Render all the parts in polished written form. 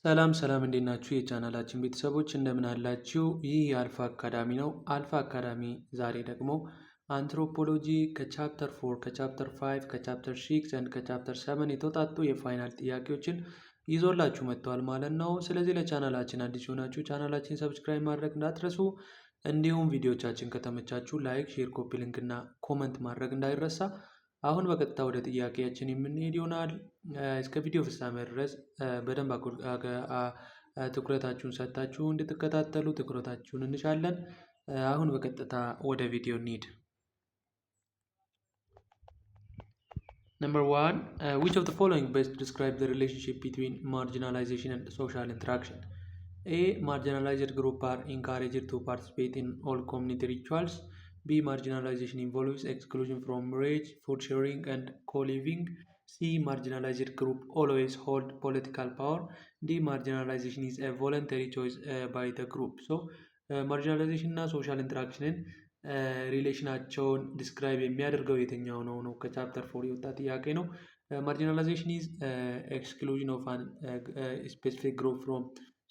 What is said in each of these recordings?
ሰላም ሰላም እንዴት ናችሁ? የቻናላችን ቤተሰቦች እንደምን አላችሁ? ይህ የአልፋ አካዳሚ ነው። አልፋ አካዳሚ ዛሬ ደግሞ አንትሮፖሎጂ ከቻፕተር 4 ከቻፕተር 5 ከቻፕተር 6 እና ከቻፕተር 7 የተውጣጡ የፋይናል ጥያቄዎችን ይዞላችሁ መጥተዋል ማለት ነው። ስለዚህ ለቻናላችን አዲስ የሆናችሁ ቻናላችን ሰብስክራይብ ማድረግ እንዳትረሱ፣ እንዲሁም ቪዲዮቻችን ከተመቻችሁ ላይክ፣ ሼር፣ ኮፒ ሊንክ እና ኮመንት ማድረግ እንዳይረሳ። አሁን በቀጥታ ወደ ጥያቄያችን የምንሄድ ይሆናል። እስከ ቪዲዮ ፍጻሜ ድረስ በደንብ ትኩረታችሁን ሰጥታችሁ እንድትከታተሉ ትኩረታችሁን እንሻለን። አሁን በቀጥታ ወደ ቪዲዮ እንሂድ። Number 1, which of the following best describe the relationship between marginalization and social interaction? A. Marginalized groups are encouraged to participate in all community rituals. B. Marginalization involves exclusion from marriage, food sharing, and co-living. C. Marginalized group always hold political power. D. Marginalization is a voluntary choice by the group. So, marginalization እና social interaction ሪሌሽናቸውን ዲስክራይብ የሚያደርገው የትኛው ነው? ከቻፕተር 4 የወጣ ጥያቄ ነው። ማርጂናላይዜሽን ኢዝ ኤክስክሉዥን ኦፍ አን ስፔሲፊክ ግሩፕ ፍሮም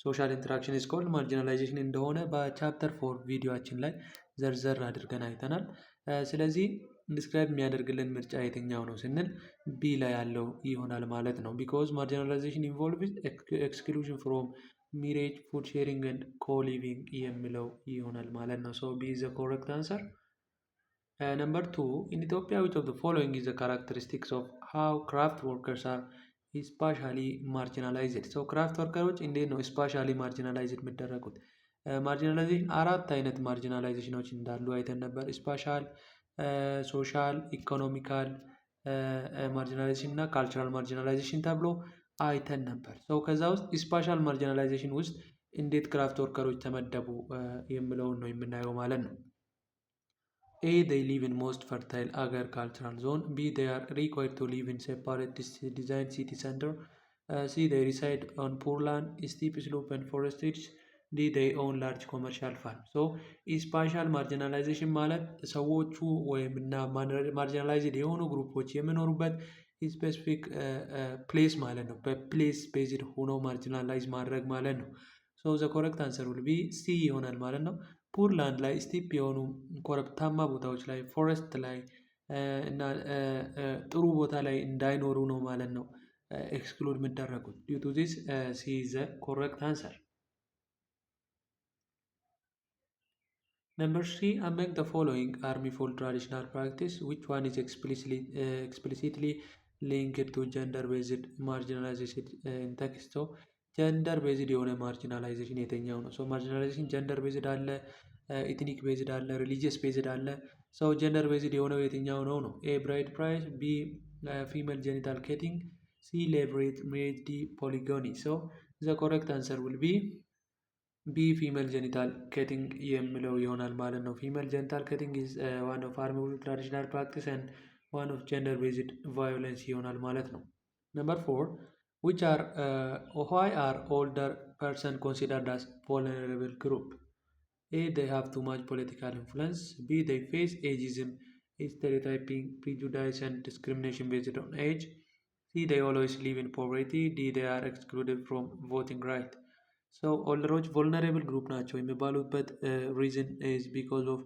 ሶሻል ኢንተራክሽን ኢዝ ኮልድ ማርጂናላይዜሽን እንደሆነ በቻፕተር 4 ቪዲዮችን ላይ ዘርዘር አድርገን አይተናል። ስለዚህ ዲስክራይብ የሚያደርግልን ምርጫ የትኛው ነው ስንል ቢ ላይ ያለው ይሆናል ማለት ነው። ቢኮዝ ማርጂናላይዜሽን ኢንቮልቭስ ኤክስክሉዥን ፍሮም ሚሬጅ ፉድ ሼሪንግ ኤንድ ኮሊቪንግ የሚለው ይሆናል ማለት ነው። ሶ ቢ ኢዝ ዘ ኮሬክት አንሰር። ነምበር 2 ኢን ኢትዮጵያ ዊች ኦፍ ዘ ፎሎዊንግ ኢዝ ዘ ካራክተሪስቲክስ ኦፍ ሃው ክራፍት ወርከርስ አር ስፓሻሊ ማርጂናላይዝድ። ሶ ክራፍት ወርከሮች እንዴት ነው ስፓሻሊ ማርጂናላይዝድ የሚደረጉት? ማርጂናላይዜሽን አራት አይነት ማርጂናላይዜሽኖች እንዳሉ አይተን ነበር። ስፓሻል፣ ሶሻል፣ ኢኮኖሚካል ማርጂናላይዜሽን እና ካልቸራል ማርጂናላይዜሽን ተብሎ አይተን ነበር። ከዛ ውስጥ ስፓሻል ማርጂናላይዜሽን ውስጥ እንዴት ክራፍት ወርከሮች ተመደቡ የሚለውን ነው የምናየው ማለት ነው። A. They live in most fertile agricultural zone. B. They are required to live in separate designed city center. C. They reside on poor land, steep slope and forests. D. They own large commercial farm. ስፓሻል ማርጂናላይዜሽን ማለት ሰዎቹ ወይም እና ማርጂናላይዝድ የሆኑ ግሩፖች የሚኖሩበት ስፔሲፊክ ፕሌስ ማለት ነው። በፕሌስ ቤዝድ ሆኖ ማርጂናላይዝ ማድረግ ማለት ነው። ዘ ኮረክት አንሰር ውል ቢ ሲ ይሆናል ማለት ነው። ፑርላንድ ላይ ስቲፕ የሆኑ ኮረብታማ ቦታዎች ላይ ፎረስት ላይ እና ጥሩ ቦታ ላይ እንዳይኖሩ ነው ማለት ነው ኤክስክሉድ የሚደረጉት። ዲዩ ቱ ዚስ ሲ ዘ ኮረክት አንሰር። Number 3, among the following army-full traditional practice, which one is explicitly linked to gender-based marginalization in text? So, gender-based የሆነ ማርጂናላይዜሽን የትኛው ነው? ማርጂናላይዜሽን ጀንደር ቤዝድ አለ፣ ኢትኒክ ቤዝድ አለ፣ ሪሊጂየስ ቤዝድ አለ። ጀንደር ቤዝድ የሆነው የትኛው ነው? ኤ ብራይድ ፕራይስ፣ ቢ ፊሜል ጀኒታል ኬቲንግ፣ ሲ ሌቨሬት ሜሪጅ፣ ዲ ፖሊጎኒ። ዘ ኮሬክት አንሰር ዊል ቢ ቢ ፊሜል ጀኒታል ከቲንግ የሚለው ይሆናል ማለት ነው። ፊሜል ጀኒታል ከቲንግ ኢዝ ዋን ኦፍ አርሚ ትራዲሽናል ፕራክቲስ ኤንድ ዋን ኦፍ ጀንደር ቤዝድ ቫዮለንስ ይሆናል ማለት ነው። ነምበር 4 ዋይ አር ኦልደር ፐርሰን ኮንሲደርድ አስ ቮልነራብል ግሩፕ? ኤ they have too much political influence. B they face ageism, stereotyping, prejudice and discrimination based on age. C they always live in poverty. D they are excluded from voting right. ኦልደሮች ቮልነሬብል ግሩፕ ናቸው የሚባሉበት ሪዝን ኢዝ ቢኮዝ ኦፍ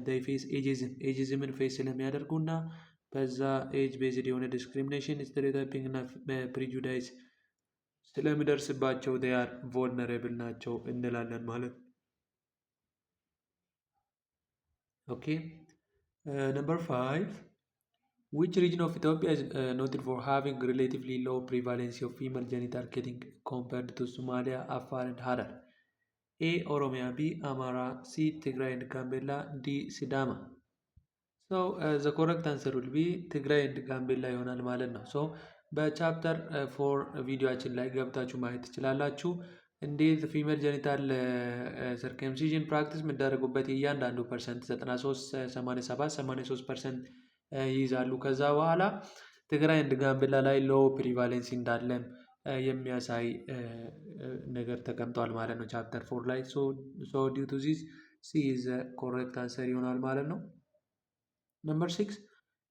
ዴይ ፌስ ኤጂዝምን ፌስ ስለሚያደርጉ እና በዛ ኤጅ ቤዝድ የሆነ ዲስክሪሚኔሽን፣ ስቴሪዮታይፒንግ እና ፕሪጁዳይስ ስለሚደርስባቸው ዴይ አር ቮልነሬብል ናቸው እንላለን ማለት ነው። ኦኬ ነምበር 5 which region of Ethiopia is noted for having relatively low prevalence of female genital cutting compared to Somalia, Afar and Harar? A. Oromia, B. Amara, C. Tigray and Gambella, D. Sidama. The correct answer will be Tigray and Gambella ይሆናል ማለት ነው። በቻፕተር 4 ቪዲዮአችን ላይ ገብታችሁ ማየት ትችላላችሁ። እንዴት ፊሜል ጀኒታል ሰርከምሲዥን ፕራክቲስ የሚደረጉበት እያንዳንዱ ፐርሰንት 93፣ 87፣ 83% ይይዛሉ። ከዛ በኋላ ትግራይ እንድ ጋምቤላ ላይ ሎው ፕሪቫሌንሲ እንዳለም የሚያሳይ ነገር ተቀምጧል ማለት ነው ቻፕተር 4 ላይ። ዲው ቱ ዚስ ሲ ኢዝ ኮሬክት አንሰር ይሆናል ማለት ነው። ነምበር 6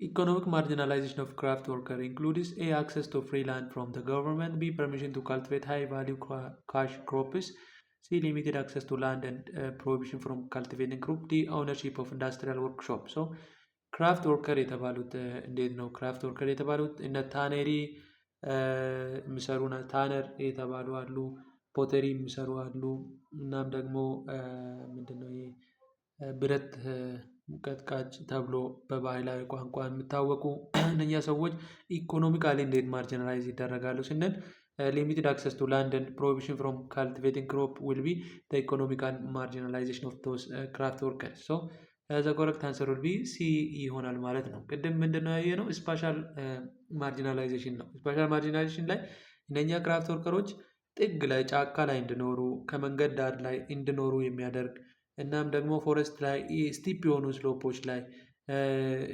Economic marginalization of craft worker includes A. Access to free land from the government, B. Permission to cultivate high value cash crops, C. Limited access to land and prohibition from cultivating crop, D. Ownership of industrial workshop. So ክራፍት ወርከር የተባሉት እንዴት ነው? ክራፍት ወርከር የተባሉት እነ ታነሪ የሚሰሩ ታነር የተባሉ አሉ፣ ፖተሪ የሚሰሩ አሉ። እናም ደግሞ ምንድነው ይሄ ብረት ቀጥቃጭ ተብሎ በባህላዊ ቋንቋ የሚታወቁ እነኛ ሰዎች ኢኮኖሚካሊ እንዴት ማርጂናላይዝ ይደረጋሉ ስንል ሊሚትድ አክሰስ ቱ ላንድ ኤንድ ፕሮሂቢሽን ፍሮም ካልቲቬቲንግ ክሮፕ ዊል ቢ ዘ ኢኮኖሚካል ማርጂናላይዜሽን ኦፍ ዶዝ ክራፍት ወርከርስ። ሶ ዘ ኮረክት አንሰር ዊል ቢ ሲ ይሆናል ማለት ነው። ቅድም ምንድነው ያየነው? ስፓሻል ማርጂናላይዜሽን ነው። ስፓሻል ማርጂናላይዜሽን ላይ እነኛ ክራፍት ወርከሮች ጥግ ላይ ጫካ ላይ እንዲኖሩ ከመንገድ ዳር ላይ እንዲኖሩ የሚያደርግ እናም ደግሞ ፎረስት ላይ ስቲፕ የሆኑ ስሎፖች ላይ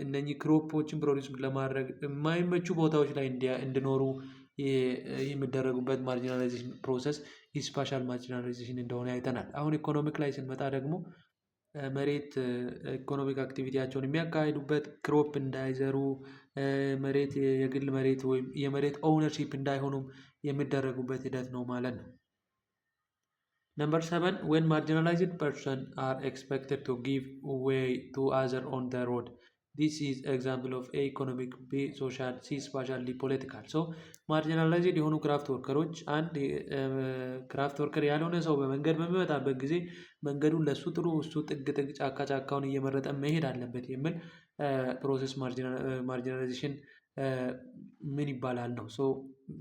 እነኚህ ክሮፖችን ፕሮዲስ ለማድረግ የማይመቹ ቦታዎች ላይ እንዲኖሩ የሚደረጉበት ማርጂናላይዜሽን ፕሮሰስ ስፓሻል ማርጂናላይዜሽን እንደሆነ አይተናል። አሁን ኢኮኖሚክ ላይ ስንመጣ ደግሞ መሬት ኢኮኖሚክ አክቲቪቲያቸውን የሚያካሂዱበት ክሮፕ እንዳይዘሩ መሬት የግል መሬት ወይም የመሬት ኦውነርሺፕ እንዳይሆኑም የሚደረጉበት ሂደት ነው ማለት ነው። Number 7, when marginalized persons are expected to give way to others on the road. This is example of A economic, B social, C spatially political. So marginalized የሆኑ ክራፍት ወርከሮች አንድ ክራፍት ወርከር ያልሆነ ሰው በመንገድ በሚመጣበት ጊዜ መንገዱን ለሱ ጥሩ እሱ ጥግ ጥግ ጫካ ጫካውን እየመረጠ መሄድ አለበት የሚል ፕሮሰስ ማርጂናላይዜሽን ምን ይባላል ነው። ሶ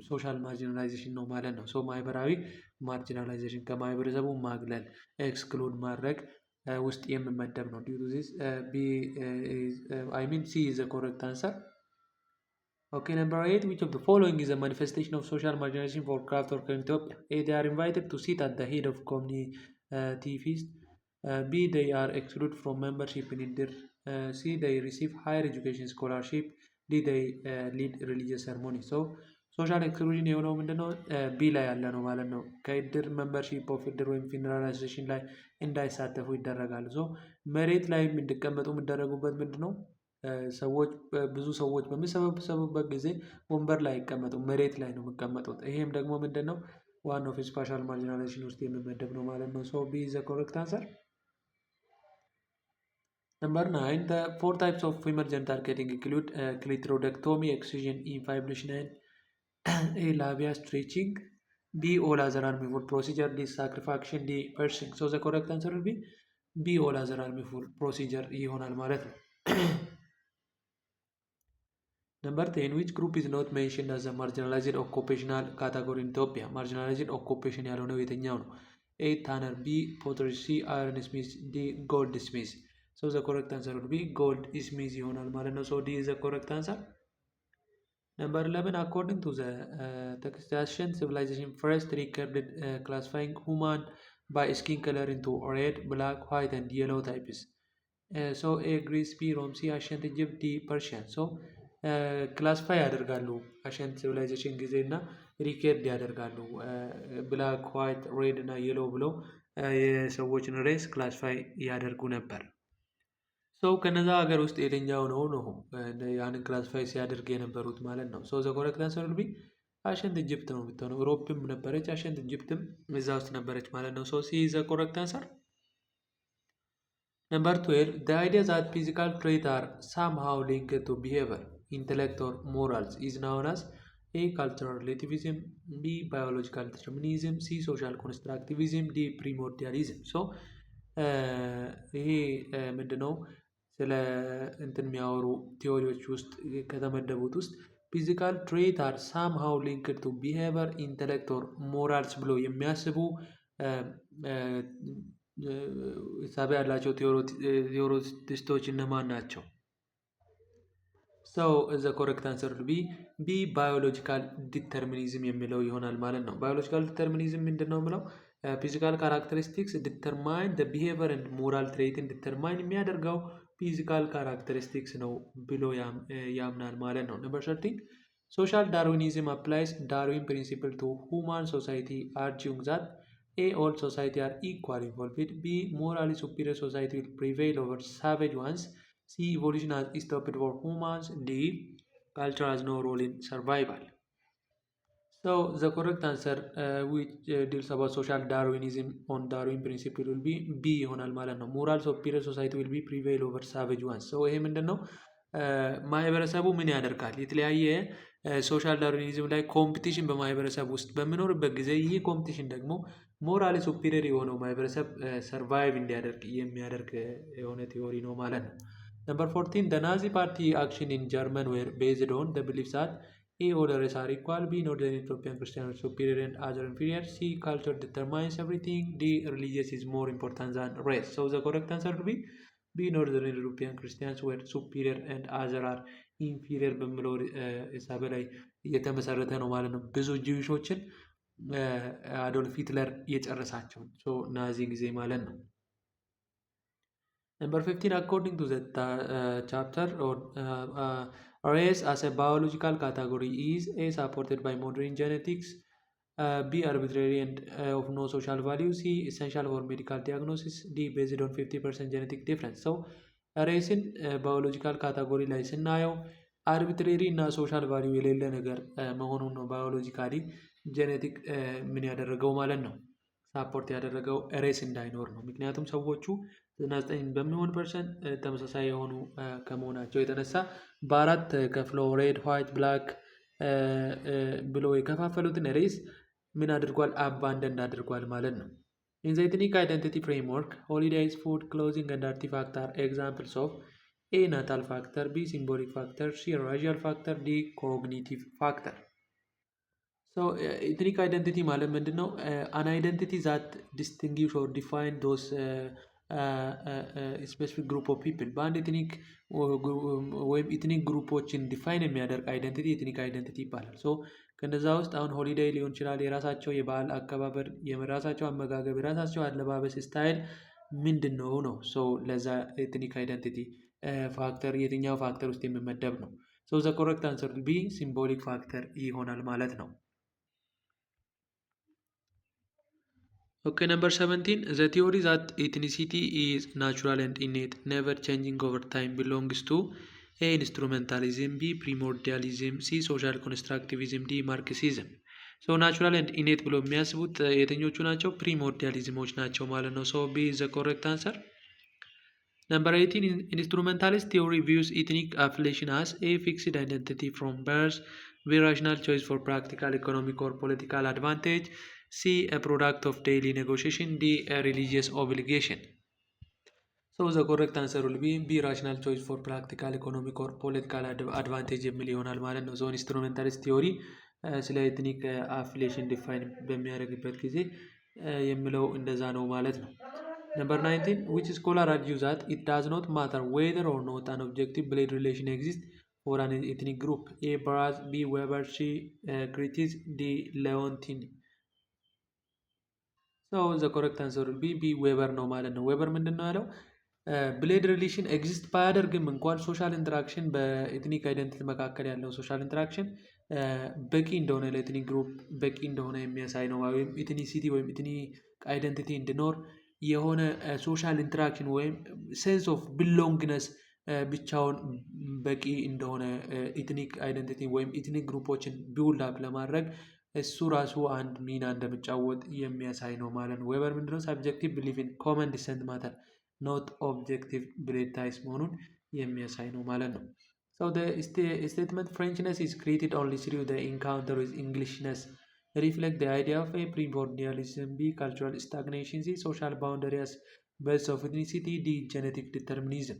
ሶሻል ማርጂናላይዜሽን ነው ማለት ነው። ሶ ማህበራዊ ማርጂናላይዜሽን ከማህበረሰቡ ማግለል ኤክስክሉድ ማድረግ ውስጥ የሚመደብ ነው። ዲዩ ቱ ዚስ ሲ ኢዝ ዘ ኮሬክት አንሰር። Okay, number 8, which of the following is a manifestation of social marginalization for craft workers in Ethiopia? A, they are invited to sit at the head of community feast. B, they are excluded from membership in Iddir. C, they receive higher education scholarship. D, they lead religious ceremony. So ሶሻል ኤክስክሉዥን የሆነው ምንድነው? ቢ ላይ ያለ ነው ማለት ነው። ከእድር ሜምበርሺፕ ኦፍ እድር ወይም ፊነራል አሶሴሽን ላይ እንዳይሳተፉ ይደረጋሉ። ሶ መሬት ላይ እንዲቀመጡ የሚደረጉበት ምንድነው? ሰዎች ብዙ ሰዎች በሚሰበሰቡበት ጊዜ ወንበር ላይ አይቀመጡም፣ መሬት ላይ ነው የሚቀመጡት። ይሄም ደግሞ ምንድነው? ዋን ኦፍ ስፓሻል ማርጂናላይዜሽን ውስጥ የሚመደብ ነው ማለት ነው። ሶ ቢ ኢዝ ዘ ኮሬክት አንሰር። Number 9, the 4 types of female genital cutting include clitoridectomy, excision, infibulation, and A. labia stretching, B. all other harmful procedure, D. sacrification, D. piercing. So the correct answer will be B. all other harmful procedure ይሆናል ማለት ነው። Number 10, which group is not mentioned as a marginalized occupational category in Ethiopia? Marginalized occupation ያልሆነው የትኛው ነው? A. tanner, B. pottery, C. iron smith, D. gold smith. So the correct answer will be gold smith ይሆናል ማለት ነው። So D is the correct answer. Number 11, according to the text, ancient civilization first recorded classifying human by skin color into red, black, white, and yellow types. So A. Greece, B. Rome, C. ancient Egypt, D. Persian. So ክላሲፋይ ያደርጋሉ አሸንት ሲቪላይዜሽን ጊዜ እና ሪኬርድ ያደርጋሉ ብላክ ዋይት ሬድ እና የሎ ብለው የሰዎችን ሬስ ክላሲፋይ ያደርጉ ነበር። ሰው ከነዛ ሀገር ውስጥ የትኛው ነው ያንን ክላሲፋይ ሲያደርግ የነበሩት ማለት ነው። ሰው ዘ ኮሬክት አንሰር ዊል ቢ አሸንት ኢጅፕት ነው የምትሆነው። ሮፕም ነበረች አሸንት ኢጅፕትም እዛ ውስጥ ነበረች ማለት ነው። ሶ ሲ ዘ ኮሬክት አንሰር። Number 12, the idea that physical traits are somehow linked to behavior, intellect, or morals is known as A. cultural relativism, B. biological determinism, C. social constructivism, D. primordialism. So ይሄ ምንድነው? ስለ እንትን የሚያወሩ ቲዎሪዎች ውስጥ ከተመደቡት ውስጥ ፊዚካል ትሬት አር ሳምሃው ሊንክድ ቱ ቢሄቨር ኢንተሌክት ኦር ሞራልስ ብሎ የሚያስቡ ሳቢ ያላቸው ቲዎሪስቶች እነማን ናቸው? ሰው ዘ ኮሬክት አንሰር ቢ ባዮሎጂካል ዲተርሚኒዝም የሚለው ይሆናል ማለት ነው። ባዮሎጂካል ዲተርሚኒዝም ምንድን ነው ብለው ፊዚካል ካራክተሪስቲክስ ዲተርማይን ደ ቢሄቨር ኤንድ ሞራል ትሬትን ዲተርማይን የሚያደርገው ፊዚካል ካራክተሪስቲክስ ነው ብሎ ያምናል ማለት ነው። ነምበር 13 ሶሻል ዳርዊኒዝም አፕላይስ ዳርዊን ፕሪንሲፕል ቱ ሁማን ሶሳይቲ አርጂንግ ዛት A. all society are equally involved, B. morally superior society will prevail over savage ones, C. Evolution has stopped for humans. D. Culture has no role in survival. So the correct answer which deals about social Darwinism on Darwin principle will be B ይሆናል ማለት ነው። moral superior society will be prevail over savage ones. so ይሄ ምንድነው? ማህበረሰቡ ምን ያደርጋል? የተለያየ ሶሻል ዳርዊኒዝም ላይ ኮምፒቲሽን በማህበረሰብ ውስጥ በሚኖርበት ጊዜ ይህ ኮምፒቲሽን ደግሞ ሞራሊ ሱፒሪየር የሆነው ማህበረሰብ ሰርቫይቭ እንዲያደርግ የሚያደርግ የሆነ ቲዮሪ ነው ማለት ነው። Number 14 the Nazi party action in German were based on the belief that A. All races are equal. B. Northern European Christians are superior and other inferior. C. Culture determines everything. D. Religious is more important than race. So the correct answer will be B. Northern European Christians were superior and other are inferior በሚለው ሂሳብ ላይ እየተመሰረተ ነው ማለት ነው። ብዙ ጂዊሾችን አዶልፍ ሂትለር የጨረሳቸው ናዚ ጊዜ ማለት ነው። Number 15, according to the chapter or race as a biological category is A. supported by modern genetics, B. arbitrary and of no social value, C. essential for medical diagnosis, D. based on 50% genetic difference. So ሬስን ባዮሎጂካል ካታጎሪ ላይ ስናየው አርቢትሬሪ እና ሶሻል ቫሊዩ የሌለ ነገር መሆኑን ነው ባዮሎጂካሊ ጄኔቲክ ምን ያደረገው ማለት ነው ሳፖርት ያደረገው ሬስ እንዳይኖር ነው። ምክንያቱም ሰዎቹ 99 በሚሆን ፐርሰንት ተመሳሳይ የሆኑ ከመሆናቸው የተነሳ በአራት ከፍለው ሬድ ዋይት ብላክ ብሎ የከፋፈሉትን ሬስ ምን አድርጓል? አባንደንድ አድርጓል ማለት ነው። In the ethnic identity framework, holidays, food, clothing, and artifact are examples of A. natal factor, B. symbolic factor, C. racial factor, D. cognitive factor. So ethnic identity ማለት ምንድን ነው? An identity that distinguish or define those ስፔሲፊክ ግሩፕ ኦፍ ፒፕል በአንድ ኤትኒክ ወይም ኤትኒክ ግሩፖችን ዲፋይን የሚያደርግ አይደንቲቲ ኤትኒክ አይደንቲቲ ይባላል። ሶ ከነዛ ውስጥ አሁን ሆሊዴይ ሊሆን ይችላል። የራሳቸው የበዓል አከባበር፣ የራሳቸው አመጋገብ፣ የራሳቸው አለባበስ ስታይል ምንድን ነው ነው ሶ ለዛ ኤትኒክ አይደንቲቲ ፋክተር የትኛው ፋክተር ውስጥ የሚመደብ ነው? ሶ ዘ ኮሬክት አንሰር ቢ ሲምቦሊክ ፋክተር ይሆናል ማለት ነው። Okay, number 17. The theory that ethnicity is natural and innate, never changing over time, belongs to A. instrumentalism, B. primordialism, C. social constructivism, D. Marxism. So natural and innate ብሎ የሚያስቡት የትኞቹ ናቸው? ፕሪሞርዲያሊዝሞች ናቸው ማለት ነው። So B is the correct answer. Number 18. Instrumentalist theory views ethnic affiliation as A. fixed identity from birth, B. rational choice for practical, economic or political advantage, C. a product of daily negotiation, D. a religious obligation. So the correct answer will be B. rational choice for practical, economic or political advantage የሚል ይሆናል ማለት ነው። So instrumentalist theory ስለ ኤትኒክ አፊሊዬሽን ዲፋይን በሚያደርግበት ጊዜ የሚለው እንደዛ ነው ማለት ነው። Number 19. Which scholar argues that it does not matter whether or not an objective blood relation exists for an ethnic group? A. Baraz, B. Weber, C. Kritis, D. Leontine. So the correct answer will be B. ዌበር ነው ማለት ነው። ዌበር ምንድን ነው ያለው? ብሌድ ሪሌሽን ኤግዚስት ባያደርግም እንኳን ሶሻል ኢንተራክሽን በኤትኒክ አይደንቲቲ መካከል ያለው ሶሻል ኢንተራክሽን በቂ እንደሆነ ለኤትኒክ ግሩፕ በቂ እንደሆነ የሚያሳይ ነው። ወይም ኤትኒሲቲ ወይም ኤትኒክ አይደንቲቲ እንዲኖር የሆነ ሶሻል ኢንተራክሽን ወይም ሴንስ ኦፍ ቢሎንግነስ ብቻውን በቂ እንደሆነ ኤትኒክ አይደንቲቲ ወይም ኤትኒክ ግሩፖችን ቢውልድ አፕ ለማድረግ እሱ ራሱ አንድ ሚና እንደሚጫወት የሚያሳይ ነው ማለት ነው። ዌበር ምንድነው? ሳብጀክቲቭ ቢሊቭ ኢን ኮመን ዲሰንት ማተር ኖት ኦብጀክቲቭ ብሌድ ታይፕስ መሆኑን የሚያሳይ ነው ማለት ነው። So the statement Frenchness is created only through the encounter with Englishness reflect the idea of a primordialism, B. cultural stagnation, C. social boundary as base of ethnicity, D. genetic determinism.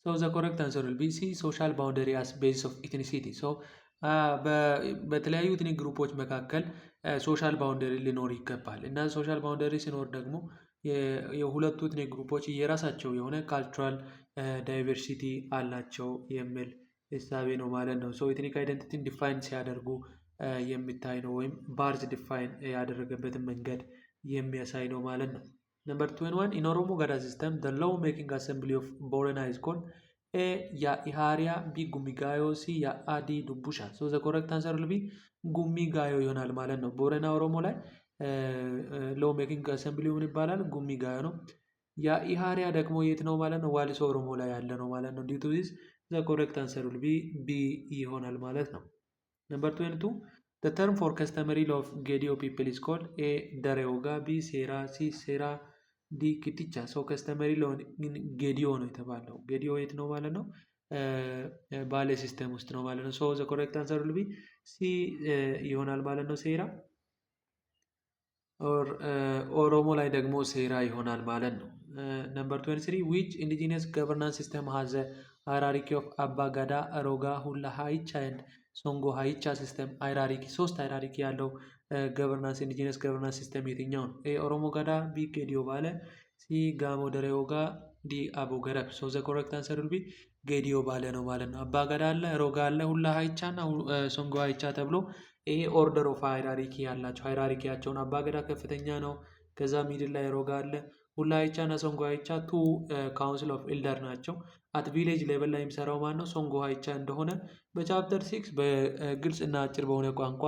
So the correct answer will be C. social boundary as base of ethnicity. So በተለያዩ ኤትኒክ ግሩፖች መካከል ሶሻል ባውንደሪ ሊኖር ይገባል እና ሶሻል ባውንደሪ ሲኖር ደግሞ የሁለቱ ኤትኒክ ግሩፖች የራሳቸው የሆነ ካልቸራል ዳይቨርሲቲ አላቸው የሚል እሳቤ ነው ማለት ነው። ሶ ኤትኒክ አይደንቲቲን ዲፋይን ሲያደርጉ የሚታይ ነው ወይም ባርዝ ዲፋይን ያደረገበትን መንገድ የሚያሳይ ነው ማለት ነው። Number 21. In Oromo Gada system, the law making assembly of Borana is called A. Ya'ihaariya, B. Gumigayo, C. Ya'adi Dubbusha. So the correct answer will be Gumigayo ይሆናል ማለት ነው። ቦረና ኦሮሞ ላይ ሎ ሜኪንግ አሰምብሊ ምን ይባላል? ጉሚጋዮ ነው። የኢሃሪያ ደግሞ የት ነው ማለት ነው? ዋሊሶ ኦሮሞ ላይ ያለ ነው ማለት ነው። ዲው ቱ ዚስ ዘ ኮሬክት አንሰር ዊል ቢ ቢ ይሆናል ማለት ነው። ነምበር 22 the term for customary law of Gedio people is called A ደሬውጋ B ሴራ C ሴራ ዲ ኪቲቻ ሰው ከስተመሪ ሎው ጌዲዮ ነው የተባለው። ጌዲዮ የት ነው ማለት ነው? ባሌ ሲስተም ውስጥ ነው ማለት ነው። ሶ ዘ ኮሬክት አንሰር ዊል ቢ ሲ ይሆናል ማለት ነው። ሴራ ኦሮሞ ላይ ደግሞ ሴራ ይሆናል ማለት ነው። ነምበር 23 which indigenous governance system has a hierarchy of አባ ገዳ ሮጋ ሁላ ሃይቻ and ሶንጎ ሃይቻ ሲስተም ሃይራርኪ ሶስት ሃይራርኪ ያለው ገቨርናንስ ኢንዲጂነስ ገቨርናንስ ሲስተም የትኛው ነው? ኤ ኦሮሞ ገዳ ቢ ጌዲዮ ባለ ሲ ጋሞ ደሬዎጋ ዲ አቦ ገረብ። ሶ ዘ ኮሬክት አንሰር ዊል ቢ ጌዲዮ ባለ ነው ማለት ነው። አባ ገዳ አለ፣ ሮጋ አለ፣ ሁላ ሃይቻ እና ሶንጎ ሃይቻ ተብሎ ይሄ ኦርደር ኦፍ ሃይራርኪ ያላቸው ሃይራርኪያቸውን አባ ገዳ ከፍተኛ ነው። ከዛ ሚድል ላይ ሮጋ አለ። ሁላ ሃይቻ እና ሶንጎ ሃይቻ ቱ ካውንስል ኦፍ ኤልደር ናቸው። አት ቪሌጅ ሌቨል ላይ የሚሰራው ማን ነው? ሶንጎ ሃይቻ እንደሆነ በቻፕተር 6 በግልጽ እና አጭር በሆነ ቋንቋ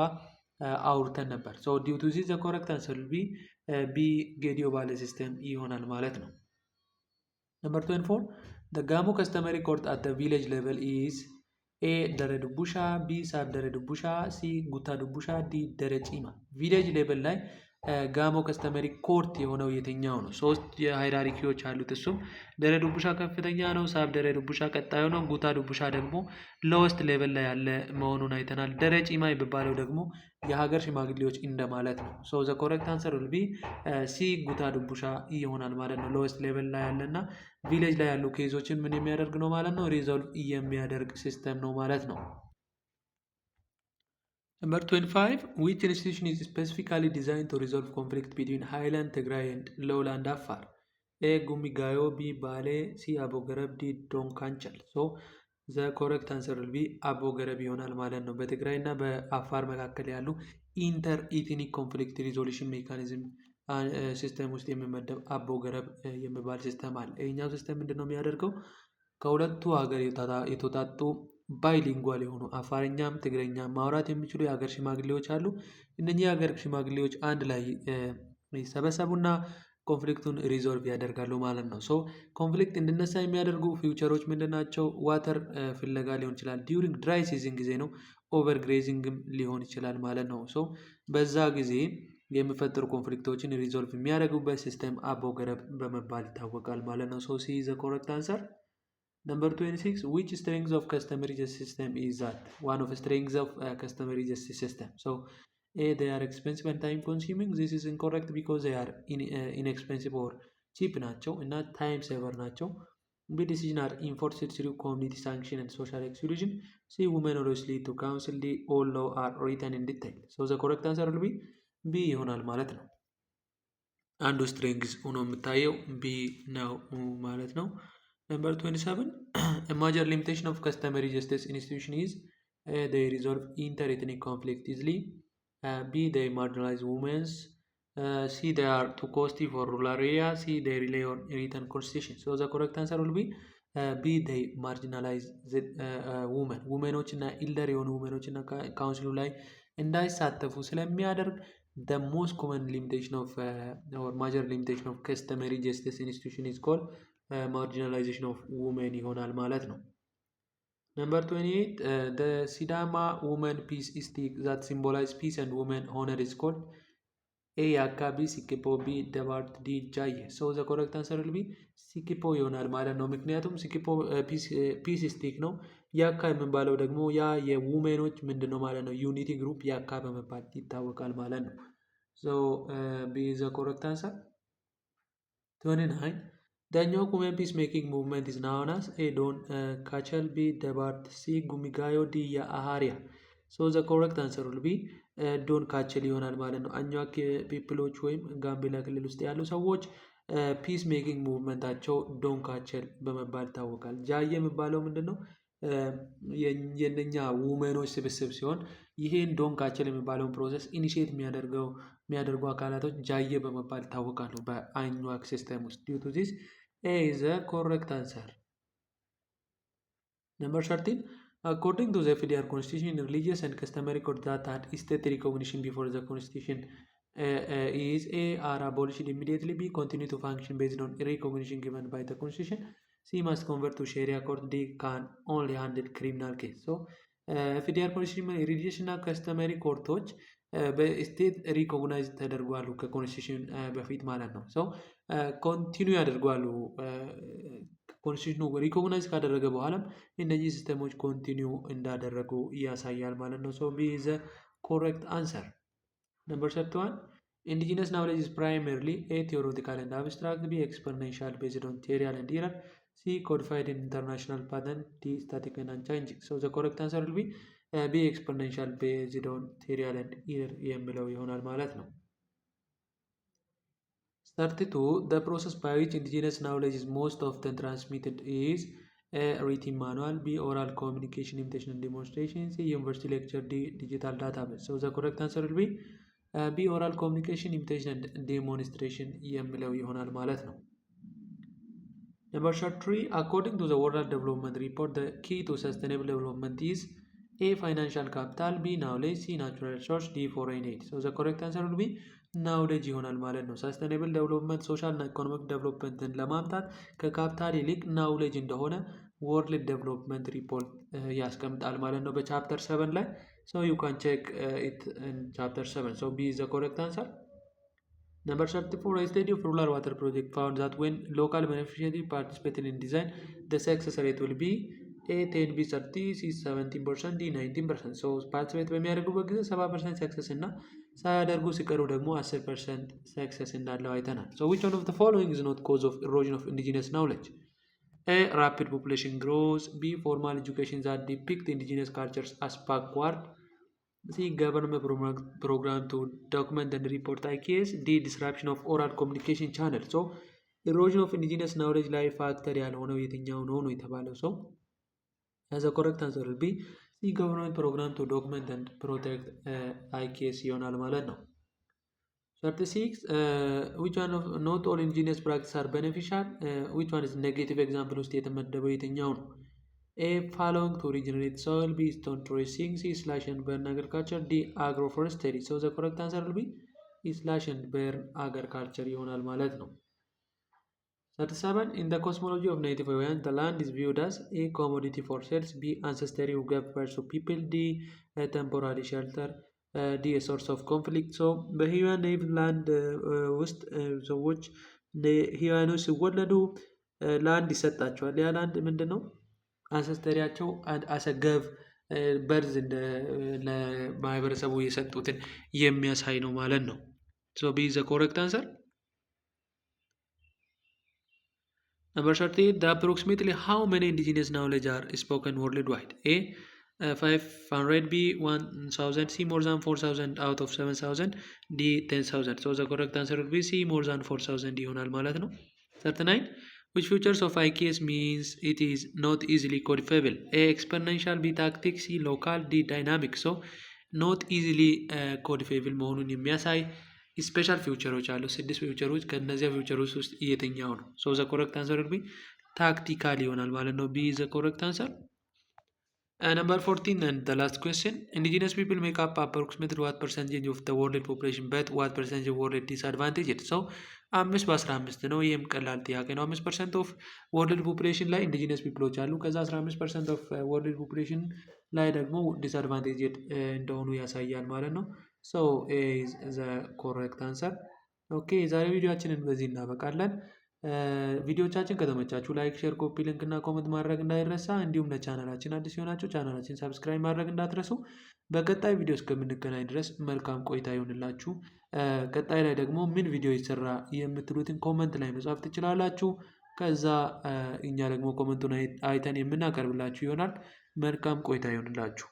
አውርተን ነበር። ሶ ዲው ቱ ዚስ ዘ ኮሬክት አንሰር ዊል ቢ ቢ ጌዲዮ ባለ ሲስተም ይሆናል ማለት ነው። ነምበር 24 the Gamo customary court at the village level is A ደረ ዱቡሻ ቢ ሳብ ደረ ዱቡሻ ሲ ጉታ ዱቡሻ ዲ ደረ ጪማ። ቪሌጅ ሌቨል ላይ ጋሞ ከስተመሪ ኮርት የሆነው የትኛው ነው? ሶስት የሃይራርኪዎች አሉት። እሱም ደረ ዱቡሻ ከፍተኛ ነው፣ ሳብ ደረ ዱቡሻ ቀጣዩ ነው፣ ጉታ ዱቡሻ ደግሞ ሎወስት ሌቨል ላይ ያለ መሆኑን አይተናል። ደረ ጪማ የሚባለው ደግሞ የሀገር ሽማግሌዎች እንደማለት ነው። ሶ ዘ ኮሬክት አንሰር ዊል ቢ ሲ ጉታ ዱቡሻ ይሆናል ማለት ነው። ሎወስት ሌቨል ላይ ያለና ቪሌጅ ላይ ያሉ ኬዞችን ምን የሚያደርግ ነው ማለት ነው? ሪዞልቭ የሚያደርግ ሲስተም ነው ማለት ነው። Number 25 which institution is specifically designed to resolve conflict between Highland Tigray and Lowland Afar? A ጉሚጋዮ ቢ ባሌ ሲ አቦገረብ ዲ ዶንካንቸል። ሶ ዘ ኮሬክት አንሰር ዊል ቢ አቦገረብ ይሆናል ማለት ነው። በትግራይ እና በአፋር መካከል ያሉ ኢንተር ኢትኒክ ኮንፍሊክት ሪዞሉሽን ሜካኒዝም ሲስተም ውስጥ የሚመደብ አቦገረብ የሚባል ሲስተም አለ። ይህኛው ሲስተም ምንድን ነው የሚያደርገው? ከሁለቱ ሀገር የተውጣጡ ባይሊንጓል የሆኑ አፋርኛም ትግረኛም ማውራት የሚችሉ የሀገር ሽማግሌዎች አሉ። እነኚህ የሀገር ሽማግሌዎች አንድ ላይ ይሰበሰቡና ኮንፍሊክቱን ሪዞልቭ ያደርጋሉ ማለት ነው። ሶ ኮንፍሊክት እንዲነሳ የሚያደርጉ ፊውቸሮች ምንድን ናቸው? ዋተር ፍለጋ ሊሆን ይችላል። ዲዩሪንግ ድራይ ሲዝን ጊዜ ነው። ኦቨር ግሬዚንግም ሊሆን ይችላል ማለት ነው። ሶ በዛ ጊዜ የሚፈጠሩ ኮንፍሊክቶችን ሪዞልቭ የሚያደርጉበት ሲስተም አቦገረብ በመባል ይታወቃል ማለት ነው። ሶ ሲ ዘ ኮሬክት አንሰር። Number 26 which strengths of customary justice system is that? One of strengths of customary justice system. So A they are expensive and time consuming. This is incorrect because they are inexpensive or cheap ናቸው እና time saver ናቸው። B decision are enforced through community sanction and social exclusion. C women always lead to council. D all law are written in detail. So the correct answer will be B ይሆናል ማለት ነው። አንዱ ስትሬንግዝ ሆኖ የምታየው B ነው ማለት ነው። Number 27 a major limitation of customary justice institution is A they resolve inter-ethnic conflict easily. B they marginalize women. C they are too costly for rural area. C they rely on written constitution. So the correct answer will be B they marginalize the women. ውመኖች እና ኢልደር የሆኑ ውመኖች እና ካውንስሉ ላይ እንዳይሳተፉ ስለሚያደርግ the most common limitation of or major limitation of customary justice institution is called marginalization of women ይሆናል ማለት ነው። Number 28 the Sidama woman peace stick that symbolize peace and women honor is called A ያካቢ ሲኪፖ ቢ ደባርት ዲ ጃየ። ሶ ዘ ኮሬክት አንሰር ዊል ቢ ሲኪፖ ይሆናል ማለት ነው። ምክንያቱም ሲኪፖ ፒስ ስቲክ ነው። ያካ የምንባለው ደግሞ ያ የውሜኖች ምንድን ነው ማለት ነው? ዩኒቲ ግሩፕ ያካ በመባል ይታወቃል ማለት ነው። ሶ ቢ ዘ ኮሬክት አንሰር 29 daኛው women peace making movement is known as A Don Kachel B Debart C Gumigayo D የአሃሪያ። ሶ ዘ ኮሬክት አንሰር ዊል ቢ ዶን ካቸል ይሆናል ማለት ነው። አኟክ ፒፕሎች ወይም ጋምቤላ ክልል ውስጥ ያሉ ሰዎች ፒስ ሜኪንግ ሙቭመንታቸው ዶን ካቸል በመባል ይታወቃል። ጃየ የሚባለው ምንድን ነው? የነኛ ውመኖች ስብስብ ሲሆን ይሄን ዶን ካቸል የሚባለውን ፕሮሰስ ኢኒሺየት የሚያደርጉ አካላቶች ጃየ በመባል ይታወቃሉ በአኟክ ሲስተም ውስጥ። ዲው ቱ ዚስ A is the correct answer. Number 13 according to the FDR constitution, religious and customary codes that had state recognition before the constitution is A are abolished immediately, B continue to function based on recognition given by the constitution, C must convert to Sharia court, D can only handle criminal case. So ፌዴራል ፖሊስ ሪሊጅስ እና ከስተመሪ ኮርቶች በስቴት ሪኮግናይዝ ተደርጓሉ ከኮንስቲቱሽን በፊት ማለት ነው። ሰው ኮንቲኒው ያደርጓሉ ኮንስቲቱሽኑ ሪኮግናይዝ ካደረገ በኋላም እነዚህ ሲስተሞች ኮንቲኒው እንዳደረጉ ያሳያል ማለት ነው። ሶ ቢ ኢዝ ዘ ኮሬክት አንሰር። Number 31, indigenous knowledge is primarily A theoretical and abstract, B exponential based on theory and error, C codified in international pattern, D static and unchanging. So the correct answer will be B exponential based on theory and error የሚለው ይሆናል ማለት ነው። 32, the process by which indigenous knowledge is most often transmitted is A written manual, B oral communication, imitation and demonstration, C university lecture, D digital database. So the correct answer will be B oral communication, imitation and demonstration የሚለው ይሆናል ማለት ነው። Number 3, according to the World Development Report, the key to sustainable development is A financial capital, B knowledge, C natural resource, D foreign aid. So the correct answer will be knowledge ይሆናል ማለት ነው። sustainable development social እና ኢኮኖሚክ ዴቨሎፕመንትን ለማምጣት ከካፒታል ይልቅ ናውሌጅ እንደሆነ ወርልድ ዴቨሎፕመንት ሪፖርት ያስቀምጣል ማለት ነው በቻፕተር 7 ላይ። So you can check it in chapter 7. So B is the correct answer. Number 34, a study of rural water project found that when local beneficiaries participated in design, the success rate will be A 10, B 30, C 17%, D 19%. So participate በሚያደርጉበት ጊዜ 70% ሰክሰስ እና ሳያደርጉ ሲቀሩ ደግሞ 10% ሰክሰስ እንዳለው አይተናል። So which one of the following is not cause of erosion of indigenous knowledge? A rapid population growth, B formal education that depict indigenous cultures as backward, C government program to document and report IKS, D disruption of oral communication channel. So erosion of indigenous knowledge ላይ ፋክተር ያልሆነው የትኛው ነው ነው የተባለው። So as a correct answer will be C government program to document and protect IKS ይሆናል ማለት ነው። 36, which one of not all indigenous practices are beneficial, which one is negative example ውስጥ የተመደበው የትኛው ነው? A following to regenerate soil, B stone tracing, C slash and burn agriculture, D agroforestry. So the correct answer will be slash and burn agriculture ይሆናል ማለት ነው። 37, in the cosmology of native Hawaiian, the land is viewed as A commodity for sales, B ancestry who gave birth to people, D temporary shelter, D a source of conflict. So በሂዋን ኔቲቭ ላንድ ውስጥ ሰዎች ሂዋኖች ሲወለዱ ላንድ ይሰጣቸዋል። ያ ላንድ ምንድን ነው? አንሰስተሪያቸው አሰገብ በርዝ ለማህበረሰቡ የሰጡትን የሚያሳይ ነው ማለት ነው። So B is the correct answer. Number 38, the approximately how many indigenous knowledge are spoken worldwide? A 500, B 1000, C more than 4000 out of 7000, D 10000. So the correct answer will be C more than 4000 ይሆናል ማለት ነው። 39, which features of IKS means it is not easily codifiable? A exponential, B tactic, C local, D dynamic. So not easily codifiable መሆኑን የሚያሳይ ስፔሻል ፊውቸሮች አሉ። 6 ፊውቸሮች ከነዚያ ፊውቸሮች ውስጥ የትኛው ነው? So the correct answer will be tactical ይሆናል ማለት ነው። B is the correct answer. Number 14 and the last question, indigenous people make up approximately what percentage of the world population but what percentage of world disadvantaged? So 5 በ15 ነው። ይህም ቀላል ጥያቄ ነው። 5% of world population ላይ indigenous peopleዎች አሉ። ከዛ 15% of world population ላይ ደግሞ disadvantaged እንደሆኑ ያሳያል ማለት ነው። So A is the correct answer. ኦኬ የዛሬ ቪዲዮአችንን በዚህ እናበቃለን። ቪዲዮቻችን ከተመቻችሁ ላይክ፣ ሼር፣ ኮፒ ሊንክ እና ኮመንት ማድረግ እንዳይረሳ። እንዲሁም ለቻናላችን አዲስ የሆናችሁ ቻናላችን ሰብስክራይብ ማድረግ እንዳትረሱ። በቀጣይ ቪዲዮ እስከምንገናኝ ድረስ መልካም ቆይታ ይሆንላችሁ። ቀጣይ ላይ ደግሞ ምን ቪዲዮ ይሰራ የምትሉትን ኮመንት ላይ መጻፍ ትችላላችሁ። ከዛ እኛ ደግሞ ኮመንቱን አይተን የምናቀርብላችሁ ይሆናል። መልካም ቆይታ ይሆንላችሁ።